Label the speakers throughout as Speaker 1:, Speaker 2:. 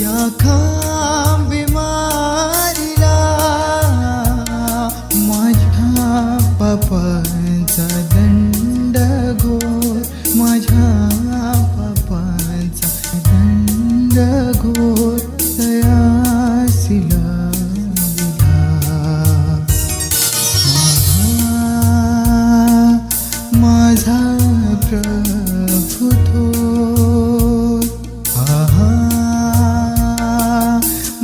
Speaker 1: त्या खांबी मारिला माझ्या पापांचा दंड घोर, माझ्या पापांचा दंड घोर तयासिला माझा प्रभु थोर, आहा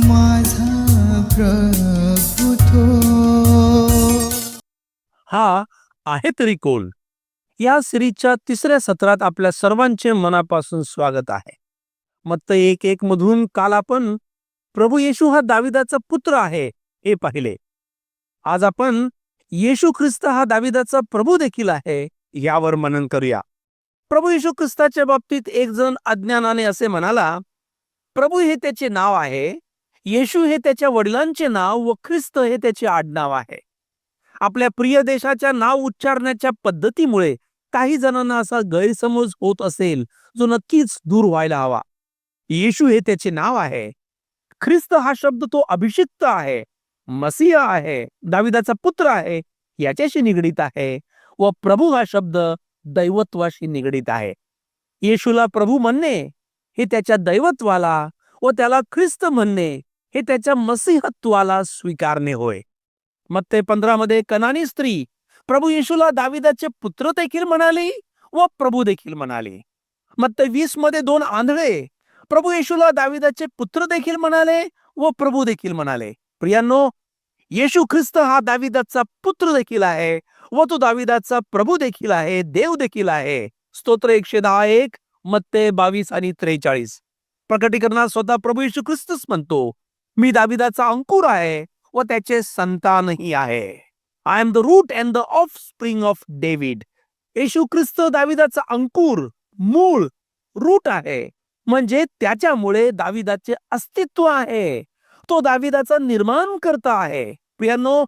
Speaker 1: माझा प्रभु थोर.
Speaker 2: हा आहे तरी कोण या सिरीजच्या तिसऱ्या सत्रात आपल्या सर्वांचे मनापासून स्वागत आहे. मत्तई 1:1 मधून काल आपण प्रभू येशू हा दाविदाचा पुत्र आहे हे पाहिले. आज आपण येशू ख्रिस्त हा दाविदाचा प्रभू देखील आहे यावर मनन करूया. प्रभू येशू ख्रिस्ताच्या बाबतीत एक जण अज्ञानाने असे म्हणाला, प्रभू हे त्याचे नाव आहे, येशू हे त्याच्या वडिलांचे नाव व ख्रिस्त हे त्याचे आडनाव आहे. आपल्या प्रिय देशाच्या नाव उच्चारण्याच्या पद्धतीमुळे काही जणांना असा गैरसमज होत असेल जो नक्कीच दूर व्हायला हवा. येशू हे त्याचे नाव आहे, ख्रिस्त हा शब्द तो अभिषिक्त आहे, मसीहा आहे, दाविदाचा पुत्र आहे याच्याशी निगडीत आहे, व प्रभू हा शब्द दैवत्वाशी निगडीत आहे. येशूला प्रभू म्हणणे हे त्याच्या दैवत्वाला व त्याला ख्रिस्त म्हणणे हे त्याच्या मसीहत्वाला स्वीकारणे होय. मत्तई 15 मध्ये कनानी स्त्री प्रभू येशूला दाविदाचे पुत्र देखील म्हणाली व प्रभू देखील म्हणाले. मत्तई 20 मध्ये 2 आंधळे प्रभू येशूला दाविदाचे पुत्र देखील म्हणाले व प्रभू देखील म्हणाले. प्रियांनो, येशू ख्रिस्त हा दाविदाचा पुत्र देखील आहे व तो दाविदाचा प्रभू देखील आहे, देव देखील आहे. स्तोत्र 110:1, मत्तई 22 आणि 43. प्रकटीकरणात स्वतः प्रभू येशू ख्रिस्तच म्हणतो, मी दाविदाचा अंकुर आहे व त्याचे संतानही आहे. I am the root and the offspring of David. येशू ख्रिस्त दाविदाचा अंकुर, मूळ, रूट आहे. म्हणजे त्याच्यामुळे दाविदाचे अस्तित्व आहे. तो दाविदाचा निर्माण करता आहे. प्रियांनो,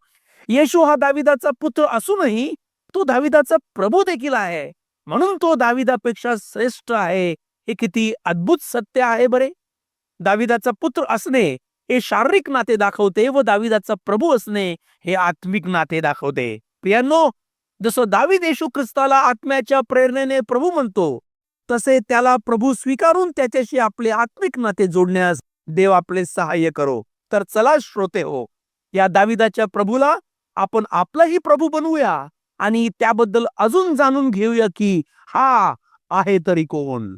Speaker 2: येशू हा दाविदाचा पुत्र असूनही तो दाविदाचा प्रभू देखील आहे. म्हणून तो दाविदापेक्षा श्रेष्ठ आहे. हे किती अद्भुत सत्य आहे बरे. दाविदाचा पुत्र असणे हे शारीरिक नाते दाखवते व दाविदाचा प्रभू असणे हे आत्मिक नाते दाखवते. प्रियांनो, जसं दावीद येशू ख्रिस्ताला आत्म्याच्या प्रेरणेने प्रभू म्हणतो, तसे त्याला प्रभू स्वीकारून त्याच्याशी आपले आत्मिक नाते जोडण्यास देव आपले सहाय्य करो. तर चला श्रोते हो, या दाविदाच्या प्रभूला आपण आपलाही प्रभू बनवूया आणि त्याबद्दल अजून जाणून घेऊया की हा आहे तरी कोण.